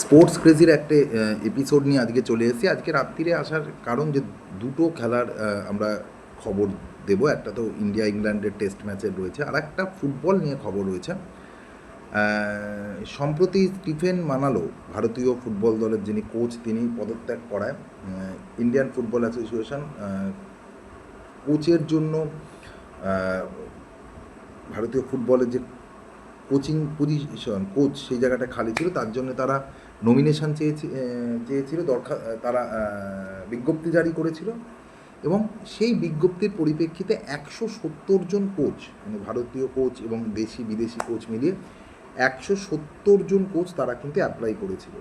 Sports ক্রেজির একটা episode নিয়ে আজকে চলে এসেছি। আজকে রাত্রিরে আসার কারণ যে দুটো খেলার আমরা খবর দেবো। একটা তো ইন্ডিয়া ইংল্যান্ডের টেস্ট ম্যাচের রয়েছে, আর একটা ফুটবল নিয়ে খবর রয়েছে। সম্প্রতি স্টিফেন মানালো, ভারতীয় ফুটবল দলের যিনি কোচ, তিনি পদত্যাগ করায় ইন্ডিয়ান ফুটবল অ্যাসোসিয়েশন কোচের জন্য ভারতীয় ফুটবলের যে কোচিং পজিশন, কোচ সেই জায়গাটা খালি ছিল, তার জন্য তারা নমিনেশন চেয়েছিল, তারা বিজ্ঞপ্তি জারি করেছিল। এবং সেই বিজ্ঞপ্তির পরিপ্রেক্ষিতে 170 জন কোচ, মানে ভারতীয় কোচ এবং দেশি বিদেশি কোচ মিলিয়ে 170 জন কোচ তারা কিন্তু অ্যাপ্লাই করেছিল।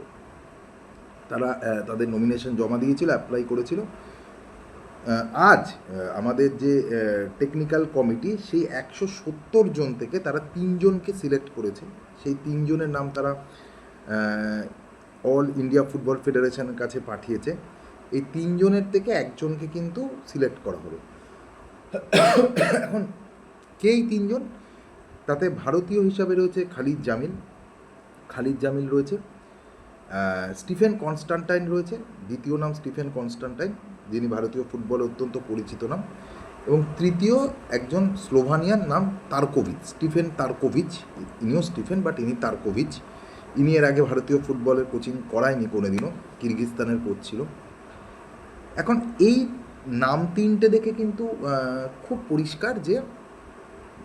তারা তাদের নমিনেশন জমা দিয়েছিল, অ্যাপ্লাই করেছিল। আজ আমাদের যে টেকনিক্যাল কমিটি, সেই 170 জন থেকে তারা 3জনকে সিলেক্ট করেছে। সেই 3জনের নাম তারা অল ইন্ডিয়া ফুটবল ফেডারেশনের কাছে পাঠিয়েছে। এই 3জনের থেকে একজনকে কিন্তু সিলেক্ট করা হবে। এখন কে এই 3জন? তাতে ভারতীয় হিসাবে রয়েছে খালিদ জামিল রয়েছে, স্টিফেন কনস্টান্টাইন রয়েছে, দ্বিতীয় নাম স্টিফেন কনস্টান্টাইন, যিনি ভারতীয় ফুটবলে অত্যন্ত পরিচিত নাম, এবং তৃতীয় একজন স্লোভানিয়ান নাম স্টিফেন তারকোভিচ। ইনিও স্টিফেন, বাট ইনি তারকোভিচ। ইনি এর আগে ভারতীয় ফুটবলের কোচিং করায়নি কোনোদিনও, কিরগিজস্তানের কোচ ছিল। এখন এই নাম তিনটে দেখে কিন্তু খুব পরিষ্কার যে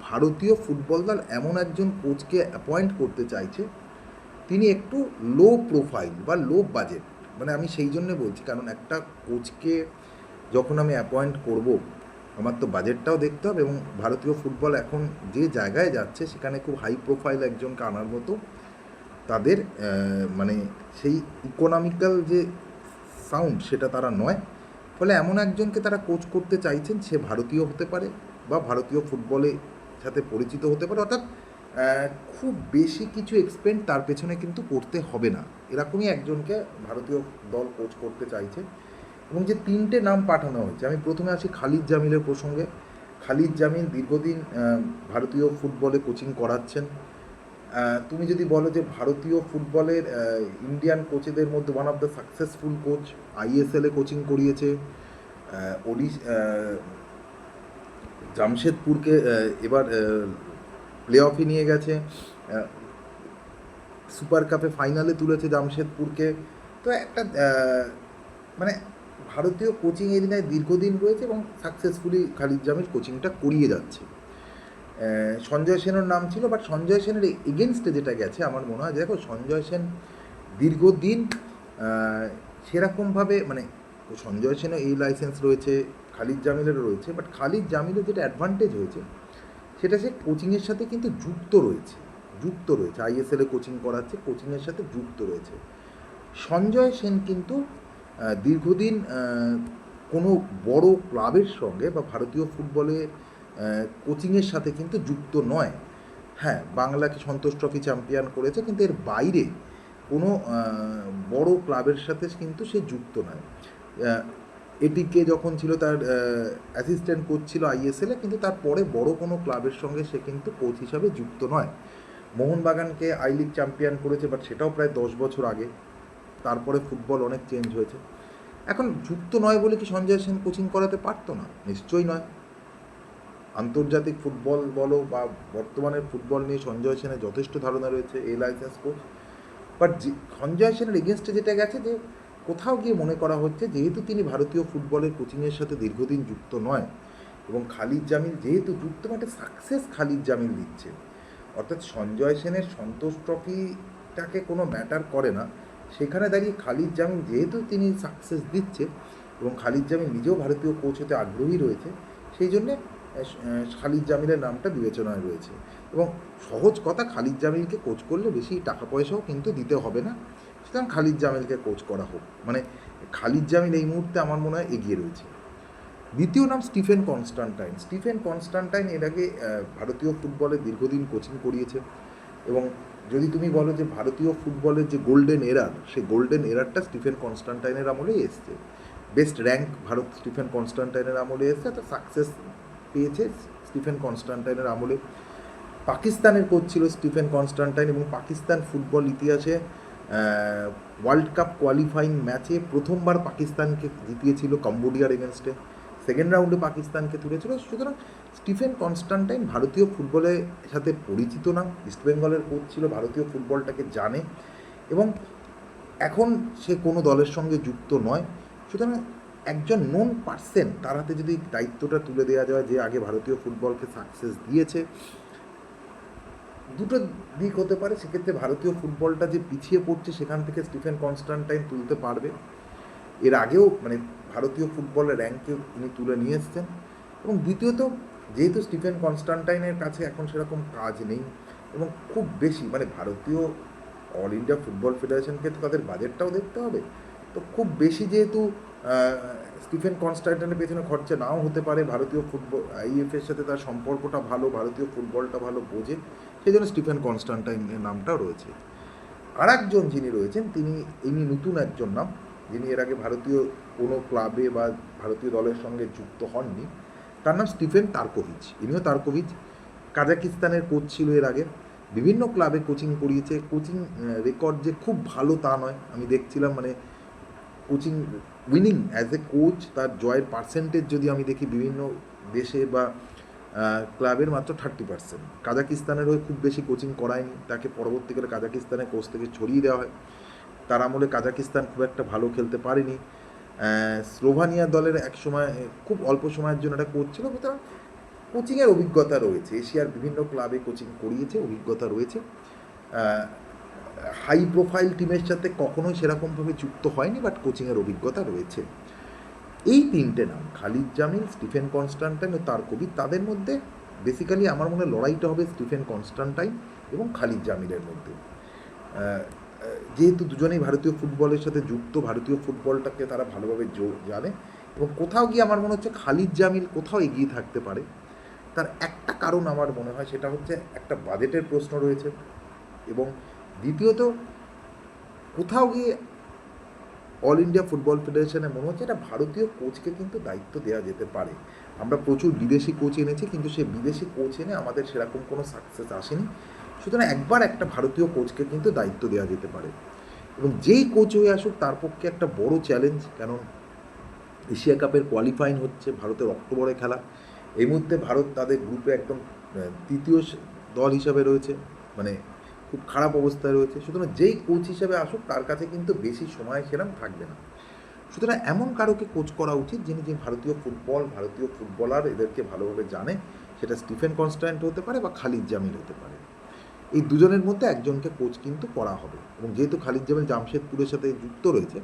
ভারতীয় ফুটবল দল এমন একজন কোচকে অ্যাপয়েন্ট করতে চাইছে, তিনি একটু লো প্রোফাইল বা লো বাজেট। মানে আমি সেই জন্য বলছি, কারণ একটা কোচকে যখন আমি অ্যাপয়েন্ট করব, আমার তো বাজেটটাও দেখতে হবে, এবং ভারতীয় ফুটবল এখন যে জায়গায় যাচ্ছে সেখানে খুব হাই প্রোফাইল একজনকে আনার মতো তাদের মানে সেই ইকোনমিক্যাল যে সাউন্ড সেটা তারা নয়। ফলে এমন একজনকে তারা কোচ করতে চাইছেন, সে ভারতীয় হতে পারে বা ভারতীয় ফুটবলে সাথে পরিচিত হতে পারে, অর্থাৎ খুব বেশি কিছু এক্সপেন্ড তার পেছনে কিন্তু করতে হবে না। এরকমই একজনকে ভারতীয় দল কোচ করতে চাইছে। এবং যে 3টে নাম পাঠানো হয়েছে, আমি প্রথমে আসি খালিদ জামিলের প্রসঙ্গে। খালিদ জামিল দীর্ঘদিন ভারতীয় ফুটবলে কোচিং করাচ্ছেন। তুমি যদি বলো যে ভারতীয় ফুটবলের ইন্ডিয়ান কোচেদের মধ্যে one of the successful coach, আইএসএলে কোচিং করিয়েছে, জামশেদপুরকে এবার প্লে অফে নিয়ে গেছে, সুপার কাপে ফাইনালে তুলেছে জামশেদপুরকে। তো একটা মানে ভারতীয় কোচিং এরিয়ায় দীর্ঘদিন রয়েছে এবং সাকসেসফুলি খালিদ জামিল কোচিংটা করিয়ে যাচ্ছে। সঞ্জয় সেনের নাম ছিল, বাট সঞ্জয় সেনের এগেনস্টে যেটা গেছে আমার মনে হয়, দেখো সঞ্জয় সেন দীর্ঘদিন সেরকমভাবে, মানে সঞ্জয় সেনও এই লাইসেন্স রয়েছে, খালিদ জামিলেরও রয়েছে, বাট খালিদ জামিলের যেটা অ্যাডভান্টেজ হয়েছে সেটা সে কোচিংয়ের সাথে কিন্তু যুক্ত রয়েছে। আইএসএলে কোচিং করাচ্ছে, কোচিংয়ের সাথে যুক্ত রয়েছে। সঞ্জয় সেন কিন্তু দীর্ঘদিন কোনো বড় ক্লাবের সঙ্গে বা ভারতীয় ফুটবলে কোচিংয়ের সাথে কিন্তু যুক্ত নয়। হ্যাঁ, বাংলাকে সন্তোষ ট্রফি চ্যাম্পিয়ন করেছে, কিন্তু এর বাইরে কোনো বড় ক্লাবের সাথে কিন্তু সে যুক্ত নয়। এটিকে যখন ছিল তার অ্যাসিস্ট্যান্ট কোচ ছিল আইএসএলে, কিন্তু তারপরে বড় কোনো ক্লাবের সঙ্গে সে কিন্তু কোচ হিসাবে যুক্ত নয়। মোহনবাগানকে আই লিগ চ্যাম্পিয়ন করেছে, বাট সেটাও প্রায় 10 বছর আগে। তারপরে ফুটবল অনেক চেঞ্জ হয়েছে। এখন যুক্ত নয় বলে কি সঞ্জয় সেন কোচিং করাতে পারতো না? নিশ্চয়ই নয়। আন্তর্জাতিক ফুটবল বলো বা বর্তমানের ফুটবল নিয়ে সঞ্জয় সেনের যথেষ্ট ধারণা রয়েছে, এই লাইসেন্স কোচ। বাট সঞ্জয় সেনের এগেনস্টে যেটা গেছে, যে কোথাও গিয়ে মনে করা হচ্ছে যেহেতু তিনি ভারতীয় ফুটবলের কোচিংয়ের সাথে দীর্ঘদিন যুক্ত নয়, এবং খালিদ জামিল যেহেতু যুক্ত, মানে সাকসেস খালিদ জামিল দিচ্ছে, অর্থাৎ সঞ্জয় সেনের সন্তোষ ট্রফিটাকে কোনো ম্যাটার করে না। সেখানে দাঁড়িয়ে খালিদ জামিল যেহেতু তিনি সাকসেস দিচ্ছে, এবং খালিদ জামিল নিজেও ভারতীয় কোচ হতে আগ্রহী রয়েছে, সেই জন্যে খালিদ জামিলের নামটা বিবেচনায় রয়েছে। এবং সহজ কথা, খালিদ জামিলকে কোচ করলে বেশি টাকা পয়সাও কিন্তু দিতে হবে না, সুতরাং খালিদ জামিলকে কোচ করা হোক। মানে খালিদ জামিল এই মুহূর্তে আমার মনে হয় এগিয়ে রয়েছে। দ্বিতীয় নাম স্টিফেন কনস্টান্টাইন এর আগে ভারতীয় ফুটবলে দীর্ঘদিন কোচিং করিয়েছে, এবং যদি তুমি বলো যে ভারতীয় ফুটবলের যে গোল্ডেন এরার, সেই গোল্ডেন এরারটা স্টিফেন কনস্টান্টাইনের আমলেই এসছে। বেস্ট র্যাঙ্ক ভারত স্টিফেন কনস্টান্টাইনের আমলে এসছে, তো সাকসেস পেয়েছে স্টিফেন কনস্টান্টাইনের আমলে। পাকিস্তানের কোচ ছিল স্টিফেন কনস্টান্টাইন, এবং পাকিস্তান ফুটবল ইতিহাসে ওয়ার্ল্ড কাপ কোয়ালিফাইং ম্যাচে প্রথমবার পাকিস্তানকে জিতিয়েছিল কম্বোডিয়ার এগেনস্টে, সেকেন্ড রাউন্ডে পাকিস্তানকে তুলেছিল। সুতরাং স্টিফেন কনস্টান্টাইন ভারতীয় ফুটবলের সাথে পরিচিত নাম, ইস্টবেঙ্গলের কোচ ছিল, ভারতীয় ফুটবলটাকে জানে এবং এখন সে কোনো দলের সঙ্গে যুক্ত নয়। সুতরাং একজন নোন পার্সন তার হাতে যদি দায়িত্বটা তুলে দেওয়া যায়, যে আগে ভারতীয় ফুটবলকে সাকসেস দিয়েছে, দুটো দিক হতে পারে। সেক্ষেত্রে ভারতীয় ফুটবলটা যে পিছিয়ে পড়ছে সেখান থেকে স্টিফেন কনস্টান্টাইন তুলতে পারবে। এর আগেও মানে ভারতীয় ফুটবলের র্যাঙ্কে তিনি তুলে নিয়ে এসছেন। এবং দ্বিতীয়ত, যেহেতু স্টিফেন কনস্টান্টাইনের কাছে এখন সেরকম কাজ নেই এবং খুব বেশি মানে ভারতীয় অল ইন্ডিয়া ফুটবল ফেডারেশনকে তো তাদের বাজেটটাও দেখতে হবে, তো খুব বেশি যেহেতু স্টিফেন কনস্টান্টাইনের পেছনে খরচা নাও হতে পারে, ভারতীয় ফুটবল আইএফের সাথে তার সম্পর্কটা ভালো, ভারতীয় ফুটবলটা ভালো বোঝে, সেই জন্য স্টিফেন কনস্টান্টাইনের নামটাও রয়েছে। আর একজন যিনি রয়েছেন ইনি নতুন একজন নাম, যিনি এর আগে ভারতীয় কোনো ক্লাবে বা ভারতীয় দলের সঙ্গে যুক্ত হননি, তার নাম স্টিফেন তারকোভিচ। ইনিও তারকোভিচ কাজাকিস্তানের কোচ ছিল এর আগে, বিভিন্ন ক্লাবে কোচিং করিয়েছে। কোচিং রেকর্ড যে খুব ভালো তা নয়, আমি দেখছিলাম মানে coaching winning as a coach তার জয়ের পার্সেন্টেজ যদি আমি দেখি বিভিন্ন দেশে বা ক্লাবের মাত্র 30%। কাজাকিস্তানের হয়ে খুব বেশি কোচিং করায়নি, তাকে পরবর্তীকালে কাজাকিস্তানের কোচ থেকে ছড়িয়ে দেওয়া হয়। তার আমলে কাজাকিস্তান খুব একটা ভালো খেলতে পারেনি। স্লোভানিয়া দলের এক সময় খুব অল্প সময়ের জন্য একটা কোচ ছিল, সুতরাং কোচিংয়ের অভিজ্ঞতা রয়েছে, এশিয়ার বিভিন্ন ক্লাবে কোচিং করিয়েছে, অভিজ্ঞতা রয়েছে। হাই প্রোফাইল টিমের সাথে কখনোই সেরকমভাবে যুক্ত হয়নি, বাট কোচিংয়ের অভিজ্ঞতা রয়েছে। এই তিনটে নাম খালিদ জামিল, স্টিফেন কনস্টান্টাইন ও তারকোভিচ, তাদের মধ্যে বেসিক্যালি আমার মনে হয় লড়াইটা হবে স্টিফেন কনস্টান্টাইন এবং খালিদ জামিলের মধ্যে। যেহেতু দুজনেই ভারতীয় ফুটবলের সাথে যুক্ত, ভারতীয় ফুটবলটাকে তারা ভালোভাবে জানে এবং কোথাও গিয়ে আমার মনে হচ্ছে খালিদ জামিল কোথাও এগিয়ে থাকতে পারে। তার একটা কারণ আমার মনে হয় সেটা হচ্ছে একটা বাজেটের প্রশ্ন রয়েছে এবং দ্বিতীয়ত কোথাও গিয়ে অল ইন্ডিয়া ফুটবল ফেডারেশনে মনে হচ্ছে এটা ভারতীয় কোচকে কিন্তু দায়িত্ব দেওয়া যেতে পারে। আমরা প্রচুর বিদেশি কোচ এনেছি, কিন্তু সেই বিদেশি কোচ এনে আমাদের সেরকম কোনো সাকসেস আসেনি। সুতরাং একবার একটা ভারতীয় কোচকে কিন্তু দায়িত্ব দেওয়া যেতে পারে এবং যেই কোচ হয়ে আসুক তার পক্ষে একটা বড় চ্যালেঞ্জ, কারণ এশিয়া কাপের কোয়ালিফাইং হচ্ছে, ভারতের অক্টোবরে খেলা। এই মুহূর্তে ভারত তাদের গ্রুপে একদম তৃতীয় দল হিসাবে রয়েছে, মানে খুব খারাপ অবস্থায় রয়েছে। সুতরাং যেই কোচ হিসাবে আসুক তার কাছে কিন্তু বেশি সময় সেরকম থাকবে না। সুতরাং এমন কারোকে কোচ করা উচিত যিনি যে ভারতীয় ফুটবল, ভারতীয় ফুটবলার এদেরকে ভালোভাবে জানে। সেটা স্টিফেন কনস্ট্যান্ট হতে পারে বা খালিদ জামিল হতে পারে। এই দুজনের মধ্যে একজনকে কোচ কিন্তু করা হবে। এবং যেহেতু খালিদ জামিল জামশেদপুরের সাথে যুক্ত রয়েছে,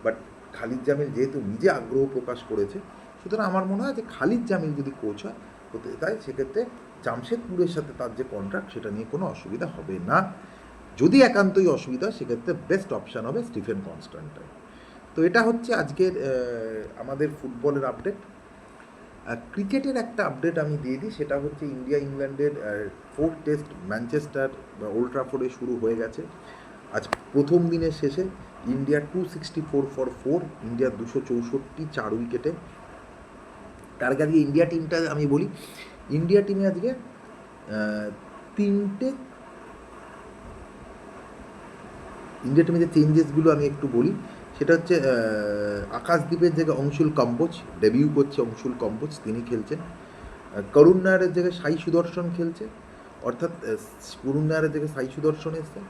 বাট খালিদ জামিল যেহেতু নিজে আগ্রহ প্রকাশ করেছে, সুতরাং আমার মনে হয় যে খালিদ জামিল যদি কোচ হয় হতে তাই সেক্ষেত্রে জামশেদপুরের সাথে তার যে কন্ট্রাক্ট সেটা নিয়ে কোনো অসুবিধা হবে না। যদি একান্তই অসুবিধা, সেক্ষেত্রে বেস্ট অপশান হবে স্টিফেন কনস্ট্যান্টাইন। তো এটা হচ্ছে আজকের আমাদের ফুটবলের আপডেট। ক্রিকেটের একটা আপডেট আমি দিয়ে দিই, সেটা হচ্ছে ইন্ডিয়া ইংল্যান্ডের 4th টেস্ট ম্যানচেস্টার বা ওল্ড ট্রাফোর্ডে শুরু হয়ে গেছে। আজ প্রথম দিনের শেষে ইন্ডিয়া 264 ফর 4, ইন্ডিয়া 264, 4 উইকেটে। তার আগে ইন্ডিয়া টিমটা আমি বলি, ইন্ডিয়া টিমে আজকে ইন্ডিয়া টিমে যে চেঞ্জেসগুলো আমি একটু বলি, সেটা হচ্ছে আকাশদ্বীপের জায়গায় অংশুল কম্বোজ ডেবিউ করছে, অংশুল কম্বোজ তিনি খেলছেন। করুণ নায়ারের জায়গায় সাই সুদর্শন খেলছে, অর্থাৎ করুণ নায়ারের জায়গায় সাই সুদর্শন এসছে।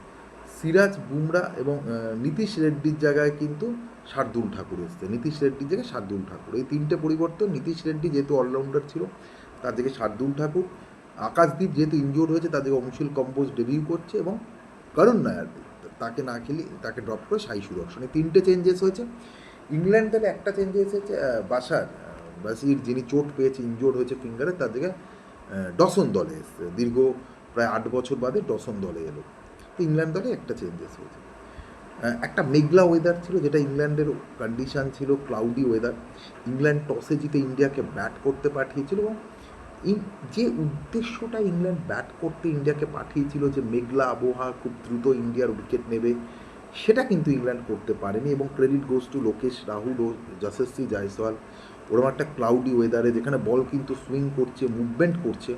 সিরাজ, বুমরা এবং নীতিশ রেড্ডির জায়গায় কিন্তু শার্দুল ঠাকুর এসছে। নীতিশ রেড্ডির জায়গায় শার্দুল ঠাকুর, এই তিনটে পরিবর্তন। নীতিশ রেড্ডি যেহেতু অলরাউন্ডার ছিল তার জায়গায় শার্দুল ঠাকুর, আকাশদ্বীপ যেহেতু ইনজোর্ড হয়েছে তার জায়গায় অংশুল কম্বোজ ডেবিউ করছে এবং করুণ নায়ার তাকে না খেলি তাকে ড্রপ করে সাই সুদর্শন, এই তিনটে চেঞ্জেস হয়েছে। ইংল্যান্ড দলে একটা চেঞ্জেস হয়েছে, বাসির যিনি চোট পেয়েছে, ইনজোর্ড হয়েছে ফিঙ্গারে, তার জায়গায় ডসন দলে এসছে। দীর্ঘ প্রায় 8 বছর বাদে ডসন দলে এলো। তো ইংল্যান্ড দলে একটা চেঞ্জেস হয়েছে। একটা মেঘলা ওয়েদার ছিল, যেটা ইংল্যান্ডের কন্ডিশান ছিল ক্লাউডি ওয়েদার। ইংল্যান্ড টসে জিতে ইন্ডিয়াকে ব্যাট করতে পাঠিয়েছিল এবং যে উদ্দেশ্যটা ইংল্যান্ড ব্যাট করতে ইন্ডিয়াকে পাঠিয়েছিল, যে মেঘলা আবহাওয়া খুব দ্রুত ইন্ডিয়ার উইকেট নেবে, সেটা কিন্তু ইংল্যান্ড করতে পারেনি। এবং credit goes to Lokesh Rahul ও যশস্বী জয়সওয়াল। ওরকম একটা ক্লাউডি ওয়েদারে যেখানে বল কিন্তু সুইং করছে, মুভমেন্ট করছে,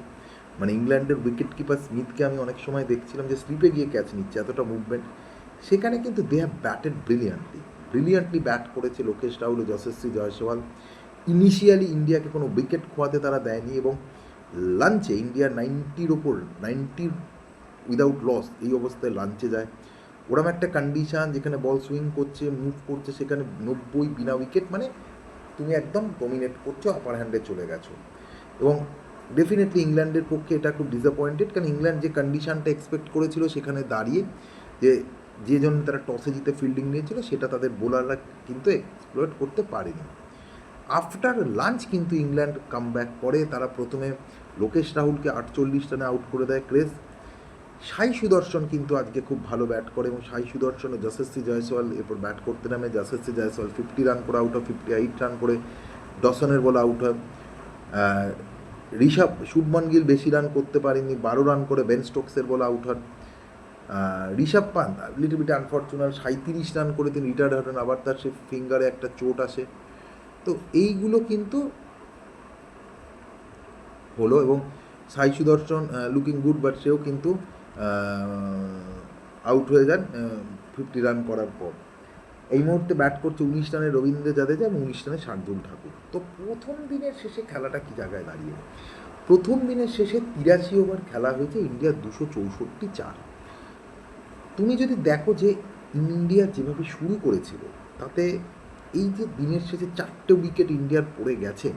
মানে ইংল্যান্ডের উইকেট কিপার স্মিথকে আমি অনেক সময় দেখছিলাম যে স্লিপে গিয়ে ক্যাচ নিচ্ছে, এতটা মুভমেন্ট। সেখানে কিন্তু they have batted brilliantly bat করেছে লোকেশ রাহুল ও যশস্বী জয়সওয়াল। ইনিশিয়ালি ইন্ডিয়াকে কোনো উইকেট খোয়াতে তারা দেয়নি এবং লাঞ্চে ইন্ডিয়ার 90-র ওপর 90 উইদাউট লস এই অবস্থায় লাঞ্চে যায়। ওরম একটা কন্ডিশান যেখানে বল সুইং করছে, মুভ করছে, সেখানে 90 বিনা উইকেট, মানে তুমি একদম ডমিনেট করছো, আপার হ্যান্ডে চলে গেছো। এবং ডেফিনেটলি ইংল্যান্ডের পক্ষে এটা খুব ডিসঅ্যাপয়েন্টেড, কারণ ইংল্যান্ড যে কন্ডিশানটা এক্সপেক্ট করেছিল সেখানে দাঁড়িয়ে যে জন্য তারা টসে জিতে ফিল্ডিং নিয়েছিল সেটা তাদের বোলাররা কিন্তু এক্সপ্লয়েট করতে পারেনি। আফটার লাঞ্চ কিন্তু ইংল্যান্ড কাম ব্যাক করে, তারা প্রথমে লোকেশ রাহুলকে 48 রানে আউট করে দেয় ক্রেস। সাই সুদর্শন কিন্তু আজকে খুব ভালো ব্যাট করে এবং সাই সুদর্শন ও যশস্বী জয়সওয়াল এরপর ব্যাট করতে নামে। যশস্বী জয়সওয়াল 50 রান করে আউট হয়, 58 রান করে ডসনের বলে আউট হয়। শুভমান গিল বেশি রান করতে পারেনি, 12 রান করে বেন স্টোকসের বলে আউট হন। Rishabh Pant little bit unfortunate, 37 run করে তিনি রিটায়ার্ড হন, আবার তার সে ফিঙ্গারে একটা চোট আসে। তো এইগুলো কিন্তু হলো এবং সাই সুদর্শন লুকিং গুড, বাট সেও কিন্তু আউট হয়ে যান 50 রান করার পর। এই মুহূর্তে ব্যাট করছে 19 রানে রবীন্দ্র জাদেজা এবং 19 রানে শার্দুল ঠাকুর। তো প্রথম দিনের শেষে খেলাটা কী জায়গায় দাঁড়িয়ে? প্রথম দিনের শেষে 83 ওভার খেলা হয়েছে, ইন্ডিয়ার 264 তুমি যদি দেখো যে ইন্ডিয়া যেভাবে শুরু করেছিল তাতে এই যে দিনের শেষে 4টে উইকেট ইন্ডিয়ার পড়ে গেছে,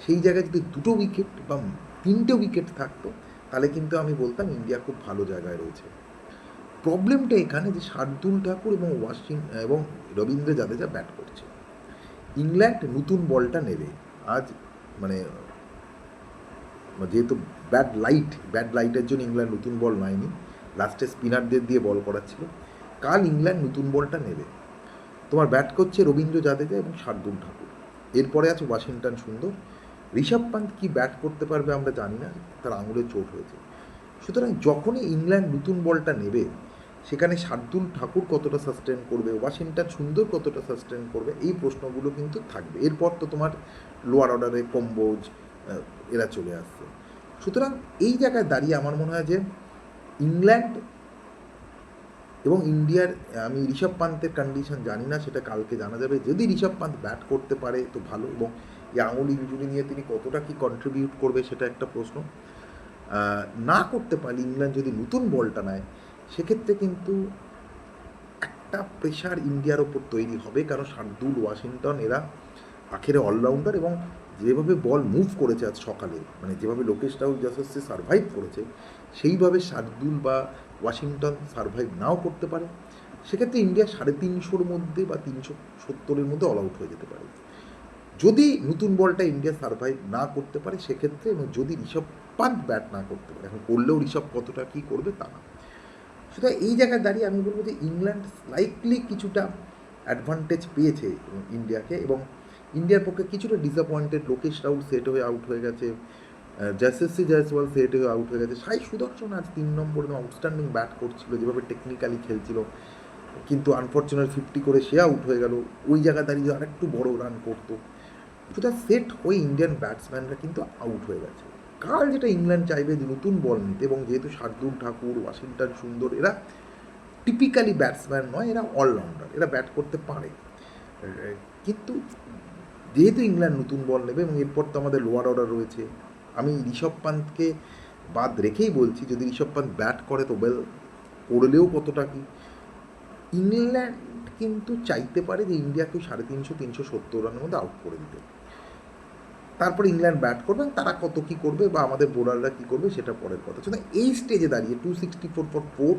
সেই জায়গায় যদি 2টো উইকেট বা 3টে উইকেট থাকতো তাহলে কিন্তু আমি বলতাম ইন্ডিয়া খুব ভালো জায়গায় রয়েছে। প্রবলেমটা এখানে যে শার্দুল ঠাকুর এবং রবীন্দ্র জাদেজা ব্যাট করছে। ইংল্যান্ড নতুন বলটা নেবে আজ, মানে যেহেতু ব্যাড লাইটের জন্য ইংল্যান্ড নতুন বল নেয়নি, লাস্টে স্পিনারদের দিয়ে বল করাচ্ছিল। কাল ইংল্যান্ড নতুন বলটা নেবে। তোমার ব্যাট করছে রবীন্দ্র জাদেজা এবং শার্দুল ঠাকুর, এরপরে আছে ওয়াশিংটন সুন্দর। ঋষভ পান্ত কি ব্যাট করতে পারবে আমরা জানি না, তার আঙুলে চোট হয়েছে। সুতরাং যখনই ইংল্যান্ড নতুন বলটা নেবে সেখানে শার্দুল ঠাকুর কতটা সাস্টেন করবে, ওয়াশিংটন সুন্দর কতটা সাস্টেন করবে, এই প্রশ্নগুলো কিন্তু থাকবে। এরপর তো তোমার লোয়ার অর্ডারে কম্বোজ এরা চলে আসছে। সুতরাং এই জায়গায় দাঁড়িয়ে আমার মনে হয় যে ইংল্যান্ড এবং ইন্ডিয়ার, আমি ঋষভ পান্তের কন্ডিশন জানি না, সেটা কালকে জানা যাবে। যদি ঋষভ পান্ত ব্যাট করতে পারে তো ভালো, এবং এই আঙুল ইনজুরি নিয়ে তিনি কতটা কি কন্ট্রিবিউট করবে সেটা একটা প্রশ্ন। না করতে পারলে ইংল্যান্ড যদি নতুন বলটা নেয় সেক্ষেত্রে কিন্তু একটা প্রেশার ইন্ডিয়ার ওপর তৈরি হবে, কারণ শার্দুল, ওয়াশিংটন এরা আখেরে অলরাউন্ডার, এবং যেভাবে বল মুভ করেছে আজ সকালে, মানে যেভাবে লোকেশ রাহুল যশস্বী সারভাইভ করেছে সেইভাবে শার্দুল বা ওয়াশিংটন সারভাইভ নাও করতে পারে। সেক্ষেত্রে ইন্ডিয়া 350-র মধ্যে বা 370-এর মধ্যে অল আউট হয়ে যেতে পারে যদি নতুন বলটা ইন্ডিয়া সারভাইভ না করতে পারে সেক্ষেত্রে, এবং যদি ঋষভ পান্ত ব্যাট না করতে পারে। এখন করলেও ঋষভ কতটা কী করবে তা না। সুতরাং এই জায়গায় দাঁড়িয়ে আমি বলবো যে ইংল্যান্ড স্লাইটলি কিছুটা অ্যাডভান্টেজ পেয়েছে ইন্ডিয়াকে, এবং ইন্ডিয়ার পক্ষে কিছুটা ডিসঅ্যাপয়েন্টেড। লোকেশ রাহুল সেট হয়ে আউট হয়ে গেছে, যশস্বী জয়সওয়াল সেট হয়ে আউট হয়ে গেছে। সাই সুদর্শন আজ 3 নম্বরে আউটস্ট্যান্ডিং ব্যাট করছিল, যেভাবে টেকনিক্যালি খেলছিল, কিন্তু আনফর্চুনেট 50 করে সে আউট হয়ে গেল। ওই জায়গায় দাঁড়িয়ে আরেকটু বড় রান করতো। সুতরাং সেট হয়ে ইন্ডিয়ান ব্যাটসম্যানরা কিন্তু আউট হয়ে গেছে। কাল যেটা ইংল্যান্ড চাইবে যে নতুন বল নিতে, এবং যেহেতু শার্দুল ঠাকুর, ওয়াশিংটন সুন্দর এরা টিপিক্যালি ব্যাটসম্যান নয়, এরা অলরাউন্ডার, এরা ব্যাট করতে পারে, কিন্তু যেহেতু ইংল্যান্ড নতুন বল নেবে এবং এরপর তো আমাদের লোয়ার অর্ডার রয়েছে, আমি ঋষভ পান্তকে বাদ রেখেই বলছি, যদি ঋষভ পান্ত ব্যাট করে তো ওয়েল, করলেও কতটা কি ইংল্যান্ড কিন্তু চাইতে পারে যে ইন্ডিয়াকে 350-370 রানের মধ্যে আউট করে দিতে। তারপর ইংল্যান্ড ব্যাট করবে, তারা কত কী করবে বা আমাদের বোলাররা কী করবে সেটা পরের কথা। সুতরাং এই স্টেজে দাঁড়িয়ে 264 ফর 4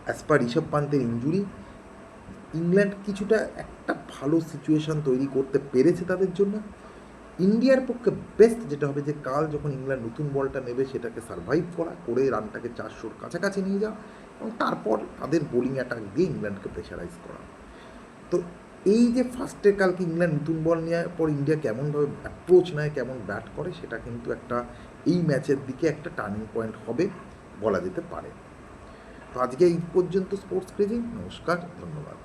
অ্যাজ পার ঋষভ পান্তের ইঞ্জুরি, ইংল্যান্ড কিছুটা একটা ভালো সিচুয়েশান তৈরি করতে পেরেছে তাদের জন্য। ইন্ডিয়ার পক্ষে বেস্ট যেটা হবে যে কাল যখন ইংল্যান্ড নতুন বলটা নেবে সেটাকে সারভাইভ করা, করে রানটাকে 400-র কাছাকাছি নিয়ে যাওয়া, এবং তারপর তাদের বোলিং অ্যাটাক দিয়ে ইংল্যান্ডকে প্রেশারাইজ করা। তো এই যে ফার্স্টে কালকে ইংল্যান্ড নতুন বল নেওয়ার পর ইন্ডিয়া কেমনভাবে অ্যাপ্রোচ নেয়, কেমন ব্যাট করে, সেটা কিন্তু একটা এই ম্যাচের দিকে একটা টার্নিং পয়েন্ট হবে বলা যেতে পারে। তো আজকে এই পর্যন্ত স্পোর্টস ক্রেজি। নমস্কার, ধন্যবাদ।